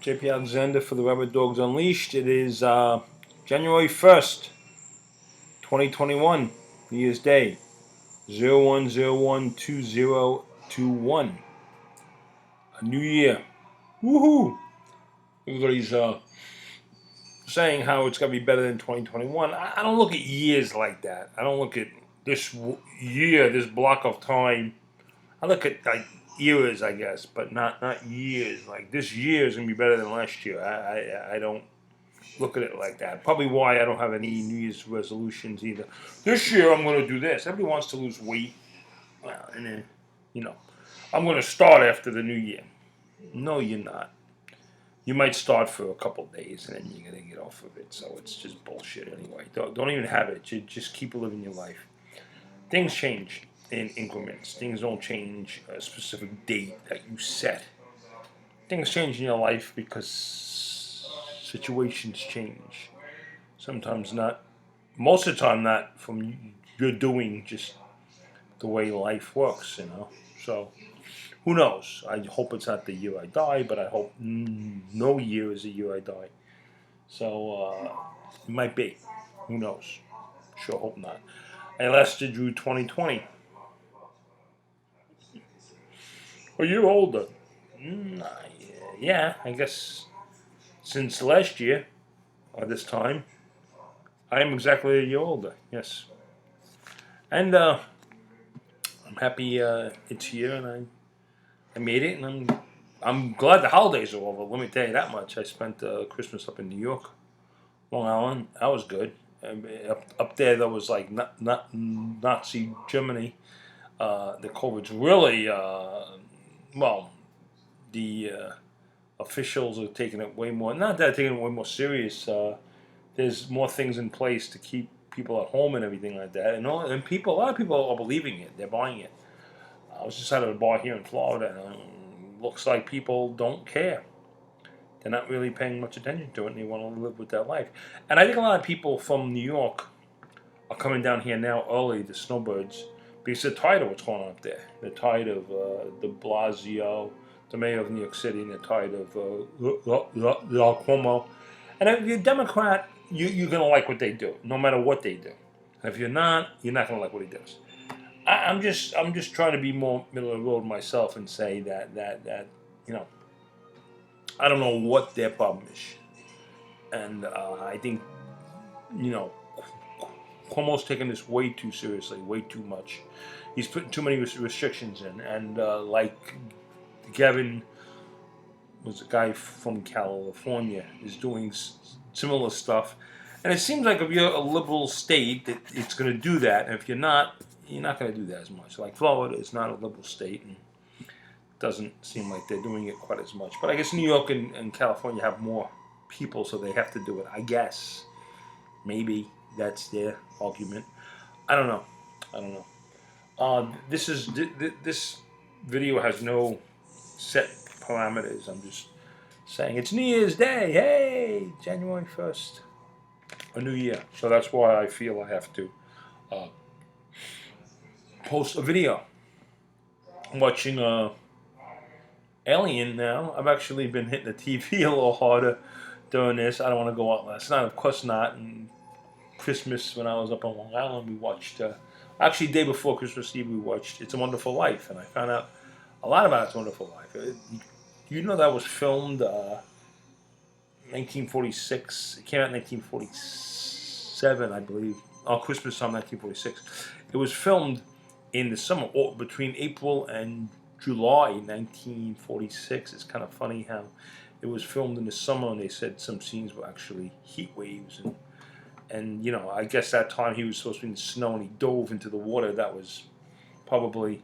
JP Alexander for the Rabid Dogs Unleashed. It is January 1st, 2021, New Year's Day, 01/01/2021. A new year. Woohoo! Everybody's saying how it's going to be better than 2021. I don't look at years like that. I don't look at this year, this block of time. I look at like eras, I guess, but not years. Like this year is gonna be better than last year. I don't look at it like that. Probably why I don't have any New Year's resolutions either. This year I'm gonna do this. Everybody wants to lose weight. Well, and then I'm gonna start after the New Year. No, you're not. You might start for a couple days and then you're gonna get off of it. So it's just bullshit anyway. Don't even have it. Just keep living your life. Things change in increments. Things don't change a specific date that you set. Things change in your life because situations change. Sometimes not. Most of the time not from your doing, just the way life works, So, who knows? I hope it's not the year I die, but I hope no year is the year I die. So, it might be. Who knows? Sure hope not. I lasted through 2020. A year older. Yeah, I guess since last year, or this time, I am exactly a year older, yes. And I'm happy it's here and I made it, and I'm glad the holidays are over, let me tell you that much. I spent Christmas up in New York, Long Island. That was good. Up there, that was like not Nazi Germany. The COVID's really, the officials are taking it way more. Not that they're taking it way more serious. There's more things in place to keep people at home and everything like that. And a lot of people are believing it. They're buying it. I was just at a bar here in Florida, and it looks like people don't care. They're not really paying much attention to it, and they want to live with their life. And I think a lot of people from New York are coming down here now early, the snowbirds, because they're tired of what's going on up there. They're tired of de Blasio, the mayor of New York City, and they're tired of Cuomo. And if you're a Democrat, you're going to like what they do, no matter what they do. And if you're not going to like what he does. I'm just trying to be more middle of the road myself and say that I don't know what their problem is, and I think Cuomo's taking this way too seriously, way too much. He's putting too many restrictions in, and like Gavin was a guy from California is doing similar stuff, and it seems like if you're a liberal state, that it's going to do that, and if you're not going to do that as much. Like Florida is not a liberal state, and doesn't seem like they're doing it quite as much. But I guess New York and California have more people, so they have to do it. I guess maybe that's their argument. I don't know. This video has no set parameters. I'm just saying it's New Year's Day. Hey, January 1st, a new year. So that's why I feel I have to post a video. I'm watching Alien now. I've actually been hitting the TV a little harder during this. I don't want to go out last night. Of course not. And Christmas, when I was up on Long Island, we watched, actually day before Christmas Eve, we watched It's a Wonderful Life. And I found out a lot about It's a Wonderful Life. That was filmed 1946. It came out in 1947, I believe. Christmas time, 1946. It was filmed in the summer, or between April and July 1946. It's kind of funny how it was filmed in the summer, and they said some scenes were actually heat waves, and I guess that time he was supposed to be in the snow and he dove into the water. That was probably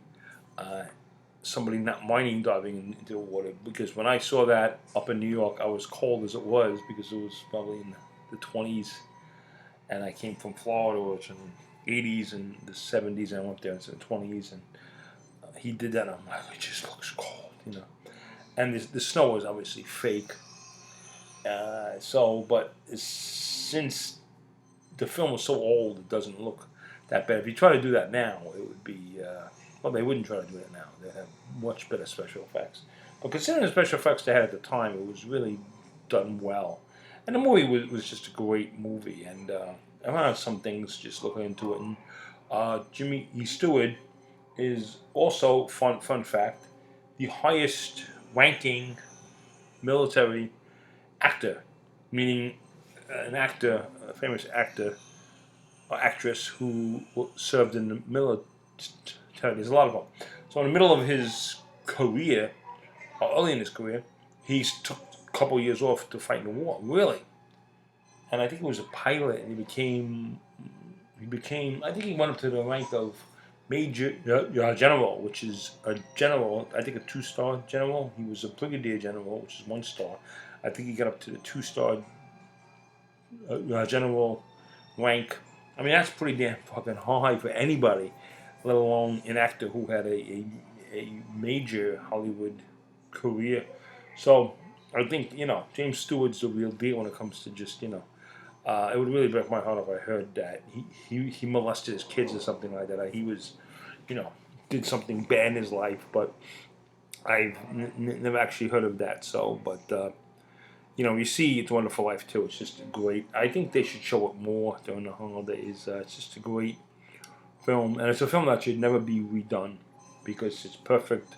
somebody not minding diving into the water, because when I saw that up in New York, I was cold as it was because it was probably in the 20s, and I came from Florida, which in the 80s and the 70s, and I went there in the 20s, and he did that, and I'm like, it just looks cold, And the snow was obviously fake. But since the film was so old, it doesn't look that bad. If you try to do that now, it would be, they wouldn't try to do that now. They have much better special effects. But considering the special effects they had at the time, it was really done well. And the movie was just a great movie. And I found out some things just looking into it. And Jimmy E. Stewart is also, fun fact, the highest ranking military actor, meaning an actor, a famous actor or actress who served in the military. There's a lot of them. So in the middle of his career, or early in his career, he took a couple years off to fight in the war. Really, and I think he was a pilot, and he became. I think he went up to the rank of major general, which is a general. I think a 2-star general. He was a brigadier general, which is 1 star. I think he got up to the 2-star general rank. I mean, that's pretty damn fucking high for anybody, let alone an actor who had a major Hollywood career. So I think James Stewart's the real deal when it comes to just it would really break my heart if I heard that he molested his kids or something like that. He was, did something bad in his life, but I've never actually heard of that. So, but you see It's a Wonderful Life too. It's just great. I think they should show it more during the holidays. It's just a great film, and it's a film that should never be redone because it's perfect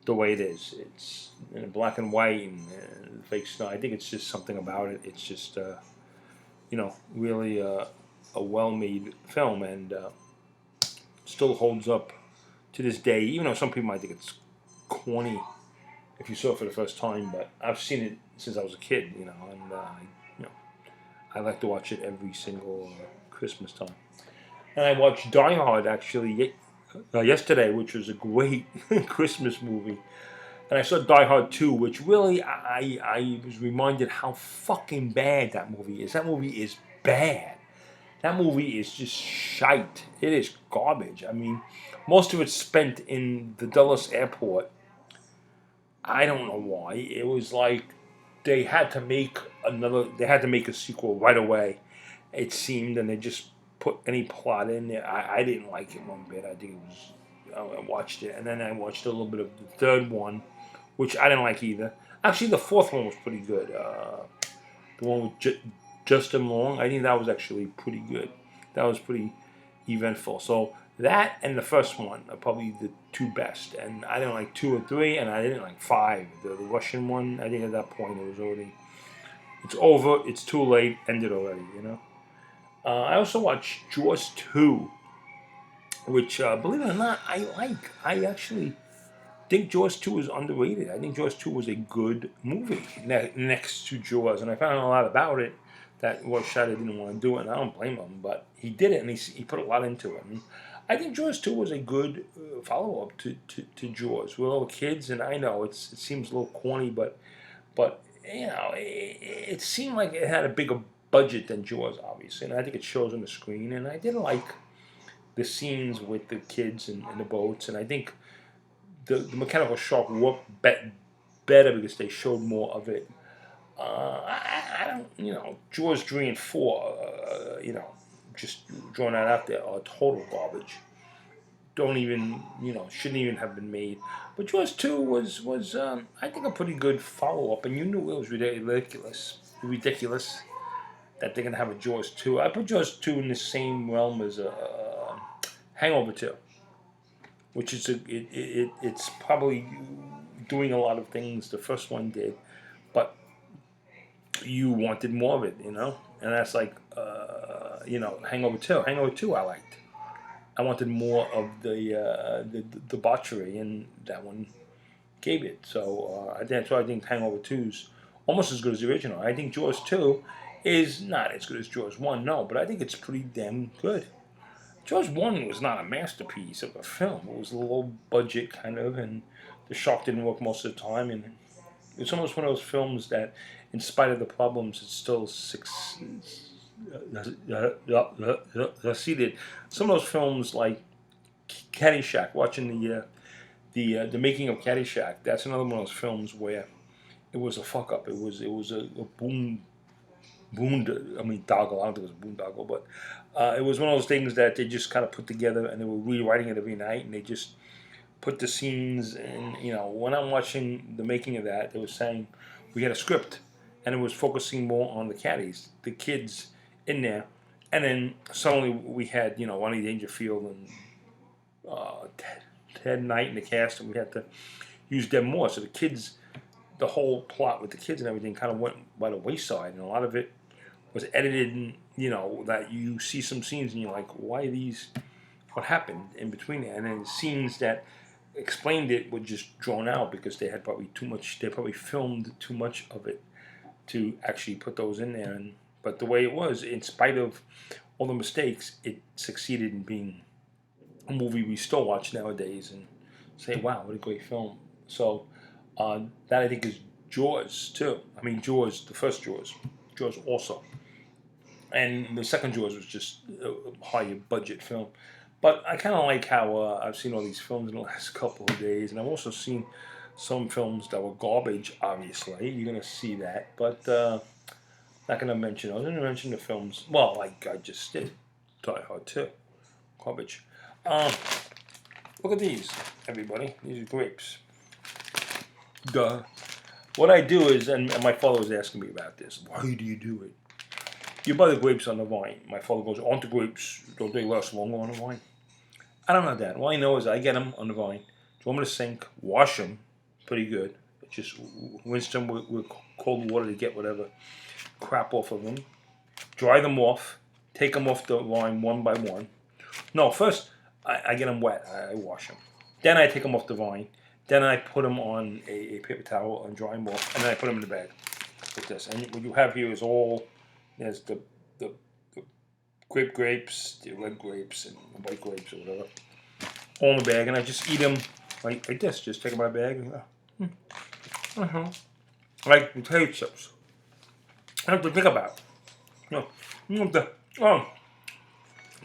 the way it is. It's in black and white and fake snow. I think it's just something about it. It's just really a well-made film, and still holds up to this day. Even though some people might think it's corny if you saw it for the first time, but I've seen it since I was a kid, and you know, I like to watch it every single Christmas time. And I watched Die Hard actually yesterday, which was a great Christmas movie. And I saw Die Hard 2, which really I was reminded how fucking bad that movie is. That movie is bad. That movie is just shite. It is garbage. I mean, most of it's spent in the Dulles airport. I don't know why. It was like they had to make a sequel right away, it seemed, and they just put any plot in there. I didn't like it one bit. I think it was. I watched it, and then I watched a little bit of the third one, which I didn't like either. Actually, the fourth one was pretty good. The one with Justin Long, I think that was actually pretty good. That was pretty eventful. So that and the first one are probably the two best. And I didn't like 2 or 3, and I didn't like 5. The Russian one, I think at that point it's over, it's too late, ended already. I also watched Jaws 2, which, believe it or not, I like. I actually think Jaws 2 is underrated. I think Jaws 2 was a good movie next to Jaws, and I found out a lot about it that Roy Scheider didn't want to do it, and I don't blame him, but he did it, and he put a lot into it. And I think Jaws 2 was a good follow-up to Jaws. We're all kids, and I know it seems a little corny, but it seemed like it had a bigger budget than Jaws, obviously, and I think it shows on the screen, and I did like the scenes with the kids and the boats, and I think the mechanical shark worked better because they showed more of it. I don't, Jaws 3 and 4, just drawing that out there, are total garbage. Don't even, shouldn't even have been made. But Jaws 2 was I think, a pretty good follow up, and you knew it was ridiculous that they're gonna have a Jaws 2. I put Jaws 2 in the same realm as a Hangover 2, which is it's probably doing a lot of things the first one did, but you wanted more of it, and that's like Hangover 2. Hangover 2 I liked. I wanted more of the debauchery, and that one gave it. So that's why I think Hangover 2 is almost as good as the original. I think Jaws 2 is not as good as Jaws 1, no, but I think it's pretty damn good. Jaws 1 was not a masterpiece of a film. It was a low budget kind of, and the shark didn't work most of the time, and it's almost one of those films that, in spite of the problems, it's still succeeded. Some of those films like Caddyshack, watching the making of Caddyshack, that's another one of those films where it was a fuck up. It was a boondoggle. I don't think it was a boondoggle, but it was one of those things that they just kind of put together, and they were rewriting it every night, and they just put the scenes in. When I'm watching the making of that, they were saying we had a script, and it was focusing more on the caddies, the kids in there, and then suddenly we had Ronnie Dangerfield and Ted Knight in the cast, and we had to use them more. So the kids, the whole plot with the kids and everything, kind of went by the wayside, and a lot of it was edited, and that you see some scenes and you're like, why are these? What happened in between there? And then scenes that explained it were just drawn out because they had probably too much. They probably filmed too much of it to actually put those in there. But the way it was, in spite of all the mistakes, it succeeded in being a movie we still watch nowadays and say, wow, what a great film. So that I think is Jaws too. I mean, Jaws, the first Jaws also. And the second Jaws was just a higher budget film. But I kind of like how I've seen all these films in the last couple of days. And I've also seen some films that were garbage, obviously. You're going to see that. But not going to mention those. I'm going to mention the films. Well, like I just did. Die Hard 2. Garbage. Look at these, everybody. These are grapes. Duh. What I do is, and my father was asking me about this. Why do you do it? You buy the grapes on the vine. My father goes, aren't the grapes, don't they last longer on the vine? I don't know, Dad. All I know is I get them on the vine, throw them in the sink, wash them pretty good. Just rinse them with cold water to get whatever crap off of them. Dry them off. Take them off the vine one by one. No, first I get them wet. I wash them. Then I take them off the vine. Then I put them on a paper towel and dry them off. And then I put them in the bag with this. And what you have here is all... There's the grapes, the red grapes, and the white grapes, or whatever, all in the bag, and I just eat them like this. Just take my bag and like potato chips. I have to think about it. You have to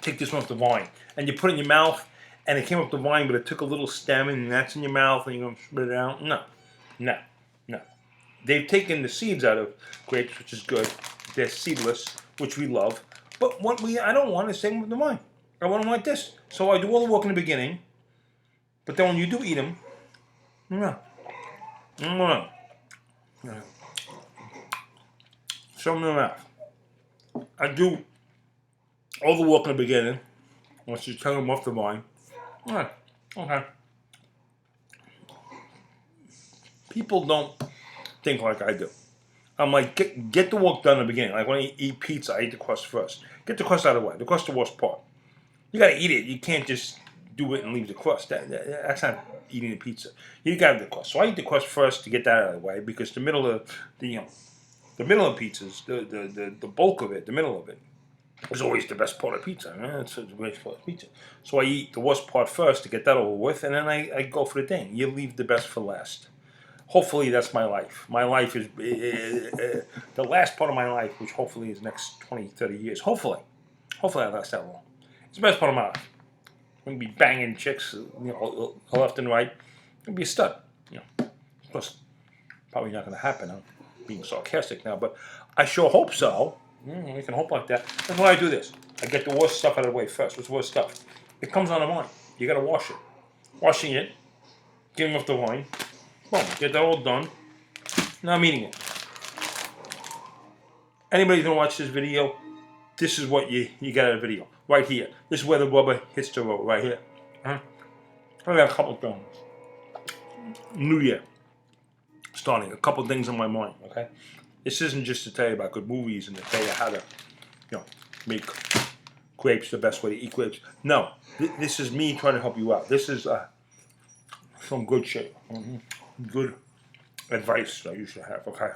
take this one off the vine, and you put it in your mouth, and it came off the vine, but it took a little stem, and that's in your mouth, and you're going to spit it out. No. They've taken the seeds out of grapes, which is good. They're seedless, which we love. But what I don't want is same with the vine. I want them like this. So I do all the work in the beginning. But then when you do eat them, show them in the mouth. I do all the work in the beginning. Once you turn them off the vine. Okay. People don't think like I do. I'm like, get the work done in the beginning. Like when I eat pizza, I eat the crust first. Get the crust out of the way. The crust is the worst part. You gotta eat it. You can't just do it and leave the crust. That's not eating the pizza. You gotta do the crust. So I eat the crust first to get that out of the way because the middle of the middle of pizzas, the bulk of it, the middle of it, is always the best part of pizza. It's the best part of pizza. So I eat the worst part first to get that over with, and then I go for the thing. You leave the best for last. Hopefully that's my life. My life is the last part of my life, which hopefully is the next 20, 30 years. Hopefully I last that long. It's the best part of my life. I'm going to be banging chicks, left and right. I'm going to be a stud. Of course, probably not going to happen. I'm being sarcastic now, but I sure hope so. You can hope like that. That's why I do this. I get the worst stuff out of the way first. What's the worst stuff? It comes on the vine. You got to wash it. Washing it, getting off the vine. Boom, get that all done. Now I'm eating it. Anybody's gonna watch this video, this is what you get out of the video. Right here. This is where the rubber hits the road, right here. I got a couple of things. New Year. Starting. A couple of things on my mind, okay? This isn't just to tell you about good movies and to tell you how to, make grapes the best way to eat grapes. No. This is me trying to help you out. This is some good shit. Good advice that you should have, okay?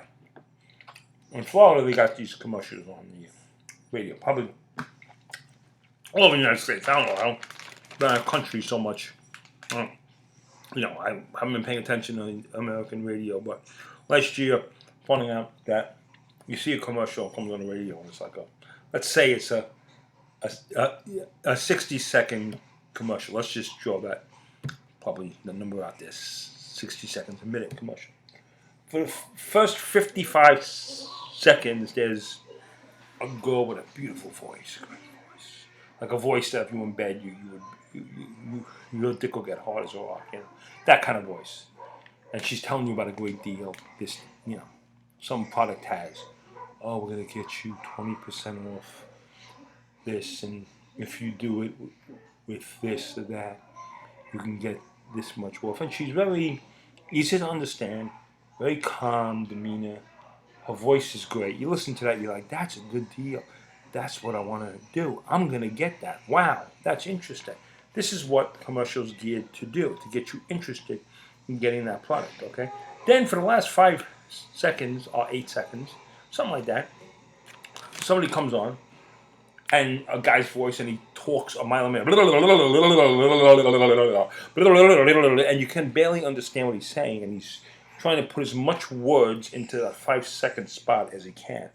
In Florida, they got these commercials on the radio. Probably all over the United States. I don't know. I don't know our country so much. I haven't been paying attention to American radio, but last year, finding out that you see a commercial comes on the radio, and it's like let's say it's a 60-second commercial. Let's just draw that, probably the number out there. 60 seconds, a minute commercial. For the first 55 seconds, there's a girl with a beautiful voice, great voice. Like a voice that if you were in bed, your dick will get hard as a rock, that kind of voice. And she's telling you about a great deal. This, some product has. Oh, we're gonna get you 20% off this, and if you do it with this or that, you can get this much off. And she's very easy to understand, very calm demeanor. Her voice is great. You listen to that, you're like, that's a good deal. That's what I want to do. I'm going to get that. Wow, that's interesting. This is what commercials geared to do, to get you interested in getting that product, okay? Then for the last 5 seconds or 8 seconds, something like that, somebody comes on, and a guy's voice, and he talks a mile a minute, and you can barely understand what he's saying, and he's trying to put as much words into a 5-second spot as he can,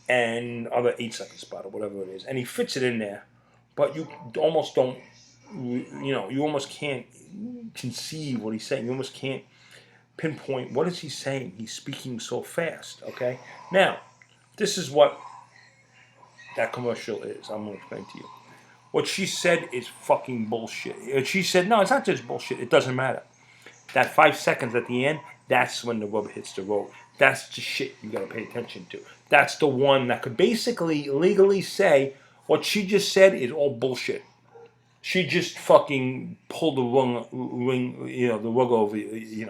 and other 8-second spot or whatever it is, and he fits it in there, but you almost don't, you almost can't conceive what he's saying. You almost can't pinpoint what is he saying. He's speaking so fast. Okay, now this is what that commercial is. I'm going to explain to you. What she said is fucking bullshit. She said, no, it's not just bullshit. It doesn't matter. That 5 seconds at the end, that's when the rubber hits the road. That's the shit you got to pay attention to. That's the one that could basically legally say what she just said is all bullshit. She just fucking pulled the the rug over, the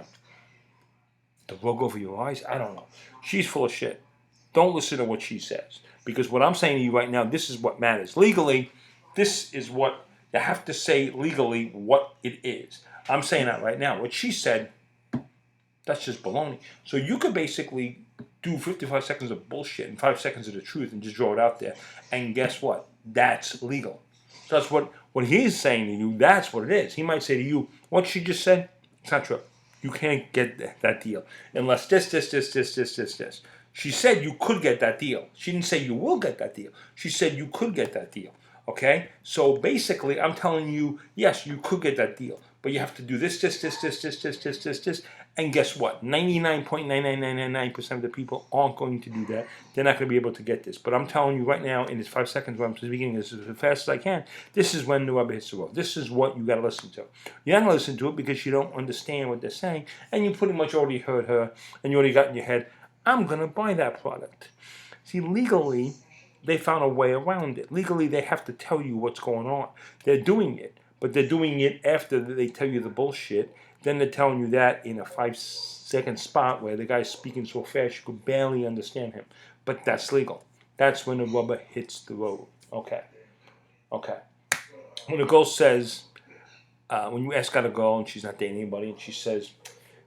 rug over your eyes. I don't know. She's full of shit. Don't listen to what she says. Because what I'm saying to you right now, this is what matters. Legally, this is what, you have to say legally what it is. I'm saying that right now. What she said, that's just baloney. So you could basically do 55 seconds of bullshit and 5 seconds of the truth and just draw it out there. And guess what? That's legal. So that's what he's saying to you, that's what it is. He might say to you, what she just said, it's not true. You can't get that deal unless this. She said you could get that deal. She didn't say you will get that deal. She said you could get that deal. Okay? So basically, I'm telling you, yes, you could get that deal. But you have to do this. And guess what? 99.99999% of the people aren't going to do that. They're not going to be able to get this. But I'm telling you right now, in this 5 seconds where I'm speaking this as fast as I can, this is when the rubber hits the road. This is what you got to listen to. You don't listen to it because you don't understand what they're saying. And you pretty much already heard her. And you already got in your head, I'm going to buy that product. See, legally, they found a way around it. Legally, they have to tell you what's going on. They're doing it. But they're doing it after they tell you the bullshit. Then they're telling you that in a 5-second spot where the guy's speaking so fast you could barely understand him. But that's legal. That's when the rubber hits the road. Okay. When a girl says, when you ask out a girl and she's not dating anybody and she says,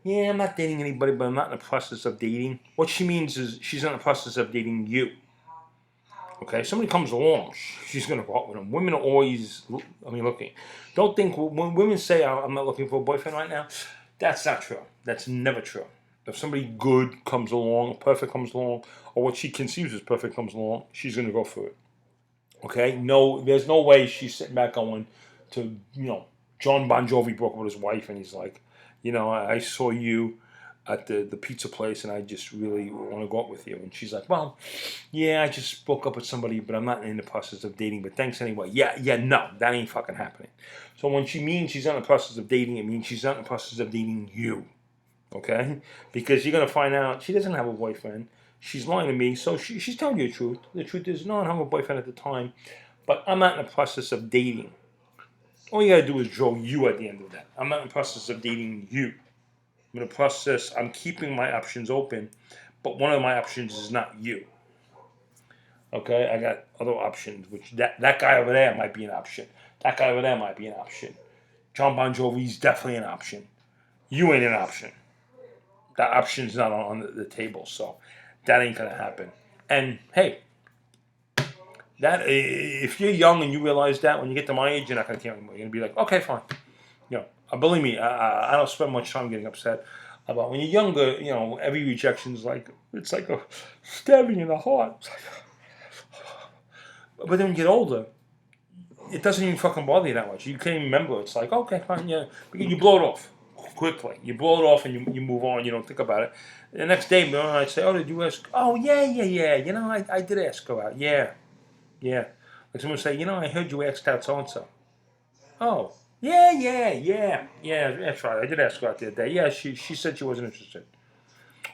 yeah, I'm not dating anybody, but I'm not in the process of dating. What she means is she's in the process of dating you. Okay, somebody comes along, she's going to go out with them. Women are always, looking. Don't think, when women say, I'm not looking for a boyfriend right now, that's not true. That's never true. If somebody good comes along, perfect comes along, or what she conceives as perfect comes along, she's going to go for it. Okay? No, there's no way she's sitting back going to, John Bon Jovi broke up with his wife, and he's like, I saw you at the pizza place, and I just really want to go out with you. And she's like, well, yeah, I just broke up with somebody, but I'm not in the process of dating, but thanks anyway. Yeah, no, that ain't fucking happening. So when she means she's not in the process of dating, it means she's not in the process of dating you. Okay? Because you're going to find out she doesn't have a boyfriend. She's lying to me, so she's telling you the truth. The truth is, no, I don't have a boyfriend at the time, but I'm not in the process of dating. All you got to do is draw you at the end of that. I'm not in the process of dating you. I'm in the process, I'm keeping my options open, but one of my options is not you. Okay, I got other options, which that guy over there might be an option. That guy over there might be an option. John Bon Jovi's definitely an option. You ain't an option. That option's not on the table, so that ain't gonna happen. And hey, that if you're young and you realize that, when you get to my age, you're not gonna care anymore. You're gonna be like, okay, fine. Believe me, I don't spend much time getting upset about when you're younger. Every rejection is it's like a stabbing in the heart. But then when you get older, it doesn't even fucking bother you that much. You can't even remember. It's like, okay, fine, yeah. You blow it off quickly. You blow it off and you move on. You don't think about it. The next day, I'd say, oh, did you ask? Oh, yeah. I did ask her out. Yeah. Like someone would say, I heard you asked out so-and-so. Oh. Yeah. That's right. I did ask her out the other day. Yeah, she said she wasn't interested.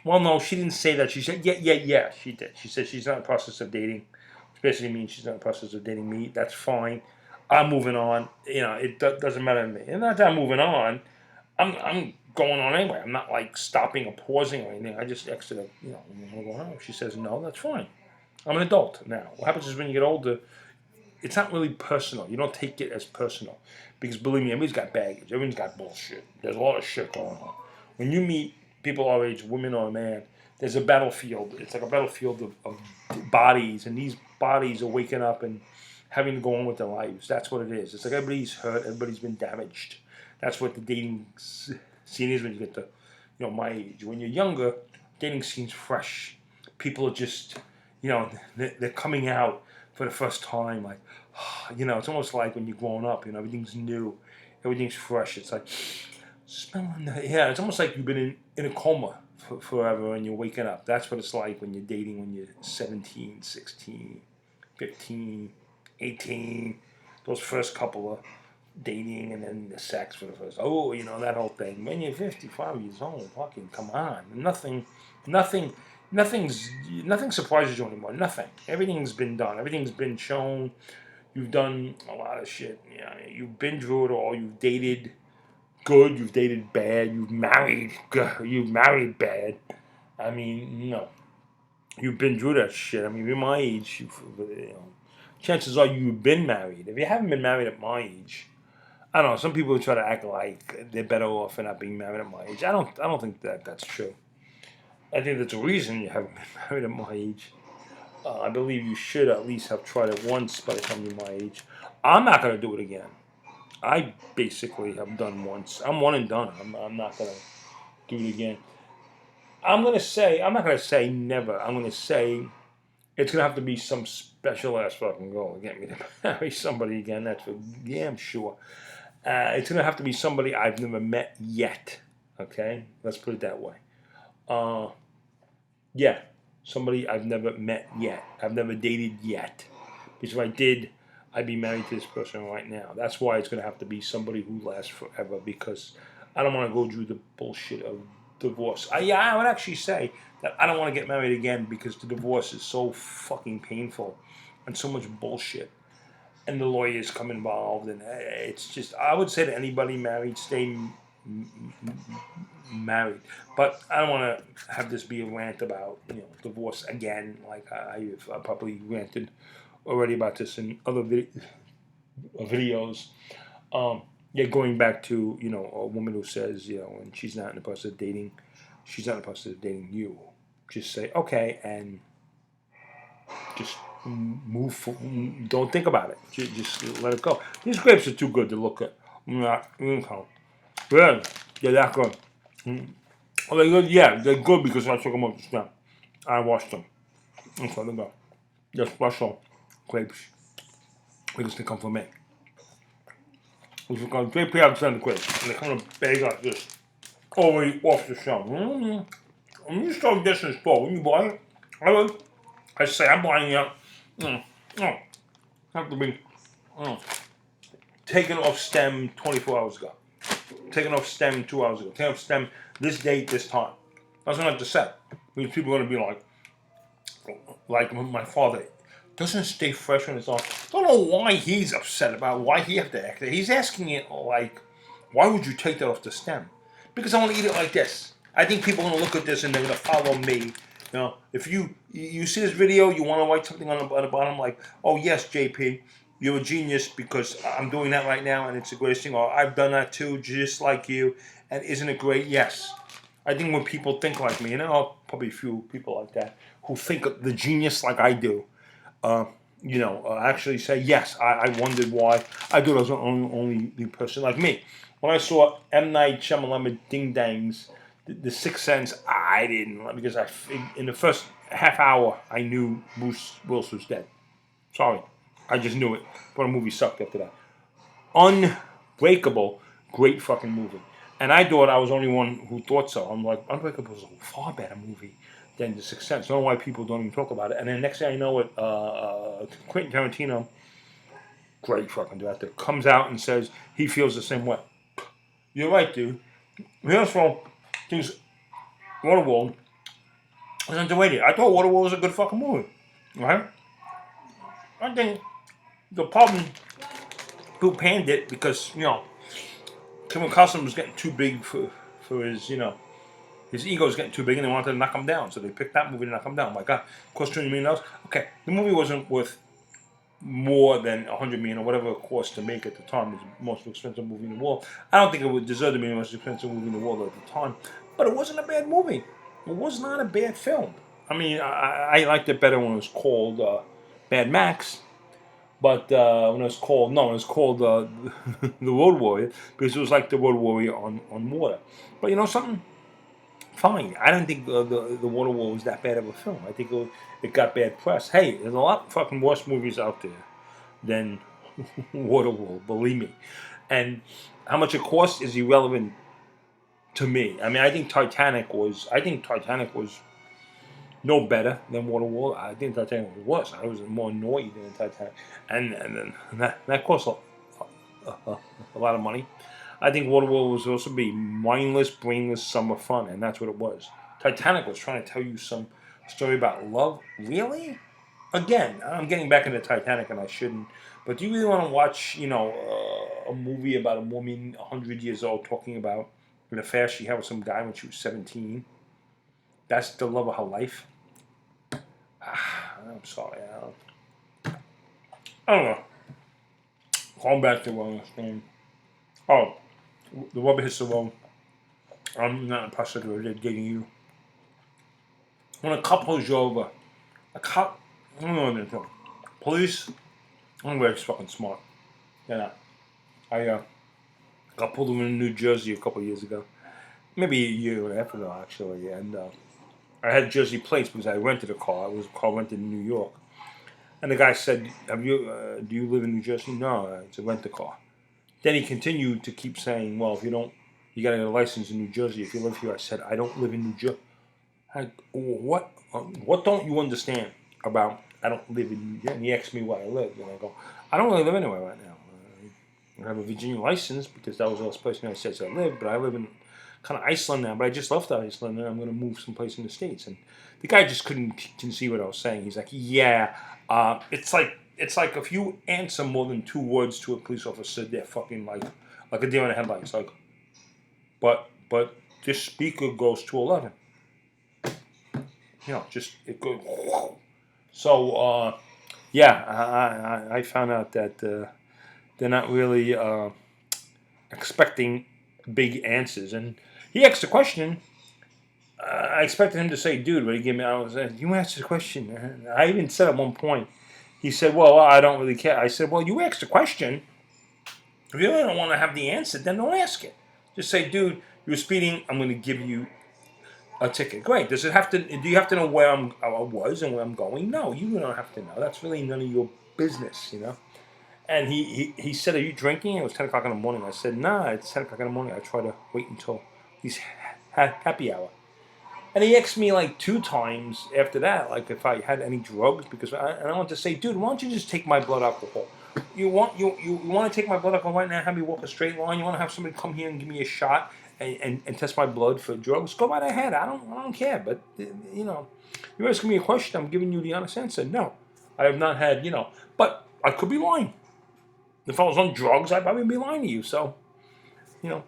Well, no, she didn't say that. She said, yeah. She did. She said she's not in the process of dating. Which basically means she's not in the process of dating me. That's fine. I'm moving on. It doesn't matter to me. And not that I'm moving on. I'm going on anyway. I'm not like stopping or pausing or anything. I just asked her, you want to go home? She says no. That's fine. I'm an adult now. What happens is when you get older, it's not really personal. You don't take it as personal. Because believe me, everybody's got baggage. Everyone's got bullshit. There's a lot of shit going on. When you meet people our age, women or man, there's a battlefield. It's like a battlefield of bodies, and these bodies are waking up and having to go on with their lives. That's what it is. It's like everybody's hurt, everybody's been damaged. That's what the dating scene is when you get to, my age. When you're younger, dating scene's fresh. People are just, they're coming out for the first time. Like, it's almost like when you're growing up. Everything's new, everything's fresh. It's like smelling the It's almost like you've been in a coma forever and you're waking up. That's what it's like when you're dating when you're 17, 16, 15, 18. Those first couple of dating and then the sex for the first. That whole thing. When you're 55 years old, fucking come on. Nothing, nothing surprises you anymore. Nothing. Everything's been done. Everything's been shown. You've done a lot of shit. You've been through it all. You've dated good. You've dated bad. You've married good. You've married bad. I mean, you've been through that shit. I mean, you're my age. Chances are you've been married. If you haven't been married at my age, I don't know. Some people try to act like they're better off for not being married at my age. I don't think that's true. I think that's a reason you haven't been married at my age. I believe you should at least have tried it once by the time you're my age. I'm not gonna do it again. I basically have done once. I'm one and done. I'm not gonna do it again. I'm not gonna say never. I'm gonna say it's gonna have to be some special ass fucking girl to get me to marry somebody again. That's for damn sure. It's gonna have to be somebody I've never met yet. Okay, let's put it that way. Uh, yeah, somebody I've never met yet. I've never dated yet. Because if I did, I'd be married to this person right now. That's why it's gonna have to be somebody who lasts forever. Because I don't want to go through the bullshit of divorce. I would actually say that I don't want to get married again because the divorce is so fucking painful and so much bullshit and the lawyers come involved, and it's just I would say to anybody married, stay married. But I don't want to have this be a rant about divorce again. Like I've probably ranted already about this in other videos. Going back to a woman who says when she's not in the process of dating, she's not in the process of dating you. Just say okay and just move. Don't think about it. Just let it go. These grapes are too good to look at. Good. They're that good. Are they good? Yeah, they're good because I took them off the stem. I washed them. That's how they go. They're special grapes because they come from me. Which is called JP Alexander grapes. And they come in a bag like this. Already off the shelf. When you start this in the store, when you buy it, I say I'm buying it. Have to be taken off stem 24 hours ago. Taken off stem 2 hours ago. Taken off stem this date, this time. That's what I have to say. Because people are going to be like my father, doesn't stay fresh when it's on. I don't know why he's upset about why he have to act. He's asking it like, why would you take that off the stem? Because I want to eat it like this. I think people are going to look at this and they're going to follow me. If you see this video, you want to write something on the bottom like, oh yes, JP, you're a genius because I'm doing that right now and it's the greatest thing. Or I've done that too, just like you. And isn't it great? Yes. I think when people think like me, and there are probably a few people like that who think of the genius like I do, actually say, yes, I wondered why I thought I was the only person like me. When I saw M. Night Shyamalan Ding Dangs, the Sixth Sense, I didn't, because in the first half hour, I knew Bruce Willis was dead. Sorry. I just knew it. But the movie sucked after that. Unbreakable, great fucking movie. And I thought I was the only one who thought so. I'm like, Unbreakable is a far better movie than The Sixth Sense. I don't know why people don't even talk about it. And then next thing I know it, Quentin Tarantino great fucking director, comes out and says he feels the same way. You're right, dude. First of all, things Waterworld was underrated. I thought Waterworld was a good fucking movie, right? I think the problem who panned it because Kevin Costner was getting too big for his his ego was getting too big and they wanted to knock him down, so they picked that movie to knock him down. My God, cost $200 million. Okay, the movie wasn't worth more than $100 million or whatever it cost to make at the time. It's the most expensive movie in the world. I don't think it would deserve to be the most expensive movie in the world at the time, but it wasn't a bad movie. It was not a bad film. I mean, I liked it better when it was called Mad Max, but when it was called The Road Warrior, because it was like the Road Warrior on water. But you know something? Fine. I don't think the Waterworld was that bad of a film. I think it got bad press. Hey, there's a lot of fucking worse movies out there than Waterworld, believe me. And how much it cost is irrelevant to me. I mean, I think Titanic was no better than Waterworld. I think Titanic was worse. I was more annoyed than Titanic, and that cost a lot of money. I think Waterworld was supposed to be mindless, brainless summer fun, and that's what it was. Titanic was trying to tell you some story about love. Really? Again, I'm getting back into Titanic, and I shouldn't. But do you really want to watch, a movie about a woman 100 years old talking about an affair she had with some guy when she was 17? That's the love of her life. I'm sorry. I don't know. Going back to what I was saying. Oh, the rubber hits the road. I'm not in the process of dating you. When a cop pulls you over, I don't know what they're doing. Police, I'm very fucking smart. I got pulled over in New Jersey a couple of years ago. Maybe a year and a half ago, actually. And I had Jersey plates because I rented a car. It was a car rented in New York. And the guy said, do you live in New Jersey? No, it's a rent-a-car. Then he continued to keep saying, well, if you don't, you got to get a license in New Jersey. If you live here, I said, I don't live in New Jersey. What don't you understand about I don't live in New Jersey? And he asked me where I live. And I go, I don't really live anywhere right now. I have a Virginia license because that was the last place I said I lived, but I live in kind of Iceland now. But I just left Iceland and I'm going to move someplace in the States. And the guy just couldn't see what I was saying. He's like, yeah, it's like if you answer more than 2 words to a police officer, they're fucking like a deer in the headlights. Like, but this speaker goes to 11. Just it goes. So yeah, I found out that they're not really expecting big answers. And he asked a question. I expected him to say, "Dude," but he gave me. I was like, "You asked the question." I even said at one point. He said, "Well, I don't really care." I said, "Well, you asked a question. If you really don't want to have the answer, then don't ask it. Just say, dude, you were speeding. I'm going to give you a ticket." Great. Does it have to? Do you have to know where I was and where I'm going? No, you don't have to know. That's really none of your business, And he said, "Are you drinking?" It was 10 o'clock in the morning. I said, "Nah, it's 10 o'clock in the morning. I try to wait until he's happy hour." And he asked me like 2 times after that, like if I had any drugs, because I want to say, dude, why don't you just take my blood alcohol? You want to take my blood alcohol right now? Have me walk a straight line? You want to have somebody come here and give me a shot and test my blood for drugs? Go right ahead. I don't care. But you're asking me a question. I'm giving you the honest answer. No, I have not had. But I could be lying. If I was on drugs, I'd probably be lying to you. So, do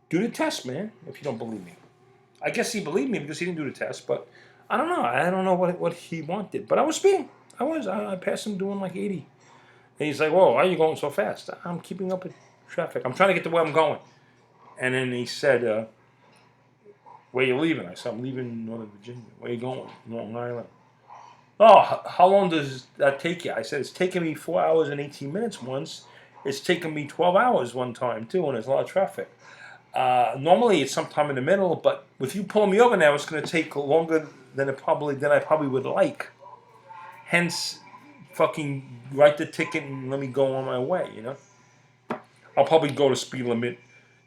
the test, man. If you don't believe me. I guess he believed me because he didn't do the test, but I don't know. I don't know what he wanted. But I was speeding. I passed him doing like 80. And he's like, "Whoa, why are you going so fast?" "I'm keeping up with traffic. I'm trying to get to where I'm going." And then he said, "Where you leaving?" I said, "I'm leaving Northern Virginia." "Where you going?" "Long Island." "Oh, how long does that take you?" I said, "It's taken me 4 hours and 18 minutes once. It's taken me 12 hours one time, too, and there's a lot of traffic. Normally it's sometime in the middle, but if you pull me over now, it's going to take longer than I probably would like. Hence, fucking write the ticket and let me go on my way, I'll probably go to speed limit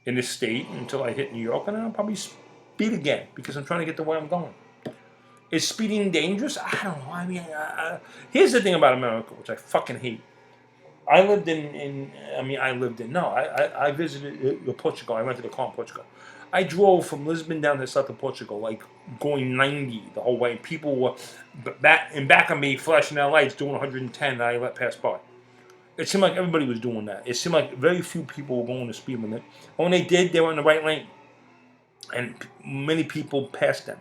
in this state until I hit New York, and then I'll probably speed again because I'm trying to get to where I'm going. Is speeding dangerous? I don't know. I mean, here's the thing about America, which I fucking hate. I lived I visited Portugal. I rented a car in Portugal. I drove from Lisbon down to south of Portugal, like going 90 the whole way. People were back of me, flashing their lights, doing 110, and I let pass by. It seemed like everybody was doing that. It seemed like very few people were going the speed limit. And when they did, they were in the right lane, and many people passed them.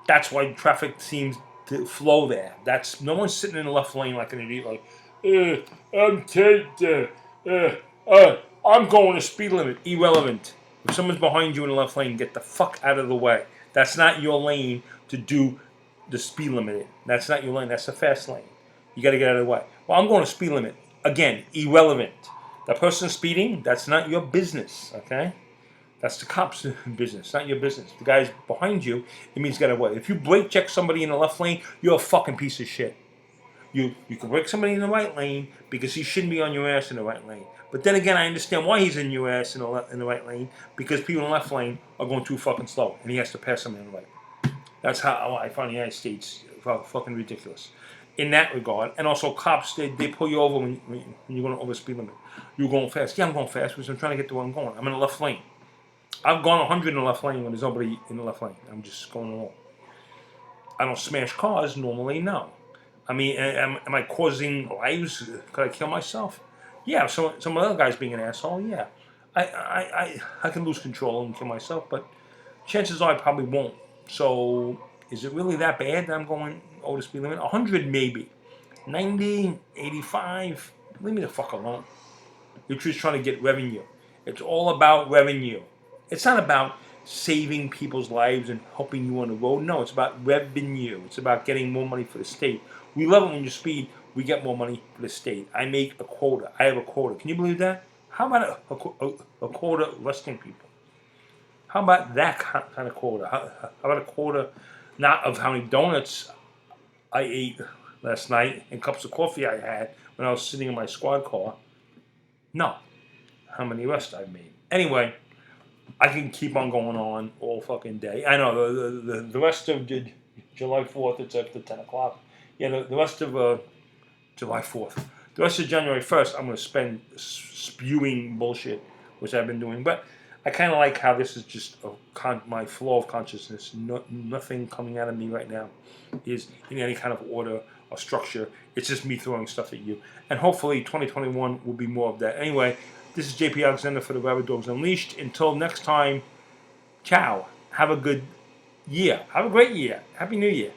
That's why traffic seems to flow there. That's no one's sitting in the left lane like an idiot, like, I'm going the speed limit. Irrelevant. If someone's behind you in the left lane, get the fuck out of the way. That's not your lane to do the speed limit in. That's not your lane. That's the fast lane. You got to get out of the way. Well, I'm going to speed limit. Again, irrelevant. The person speeding, that's not your business, okay? That's the cops' business, not your business. The guy's behind you, it means get away. If you brake check somebody in the left lane, you're a fucking piece of shit. You can brake somebody in the right lane because he shouldn't be on your ass in the right lane. But then again, I understand why he's in your ass in the right lane, because people in the left lane are going too fucking slow, and he has to pass somebody in the right. That's how I find the United States fucking ridiculous in that regard. And also, cops, they pull you over when you're going over the speed limit. You're going fast. Yeah, I'm going fast because I'm trying to get to where I'm going. I'm in the left lane. I've gone 100 in the left lane when there's nobody in the left lane. I'm just going along. I don't smash cars normally, no. I mean, am I causing lives? Could I kill myself? Yeah, some other guy's being an asshole, yeah. I can lose control and kill myself, but chances are I probably won't. So, is it really that bad that I'm going over the speed limit? 100 maybe. 90, 85, leave me the fuck alone. You're just trying to get revenue. It's all about revenue. It's not about saving people's lives and helping you on the road. No, it's about revenue. It's about getting more money for the state. We love it when you speed. We get more money for the state. I make a quota. I have a quota. Can you believe that? How about a quota arresting people? How about that kind of quota? How about a quota not of how many donuts I ate last night and cups of coffee I had when I was sitting in my squad car? No. How many arrests I've made. Anyway, I can keep on going on all fucking day. I know the rest of July 4th, it's after 10 o'clock. Yeah, the rest of July 4th. The rest of January 1st, I'm going to spend spewing bullshit, which I've been doing. But I kind of like how this is just my flow of consciousness. Nothing coming out of me right now is in any kind of order or structure. It's just me throwing stuff at you. And hopefully 2021 will be more of that. Anyway, this is JP Alexander for the Rabid Dogs Unleashed. Until next time, ciao. Have a good year. Have a great year. Happy New Year.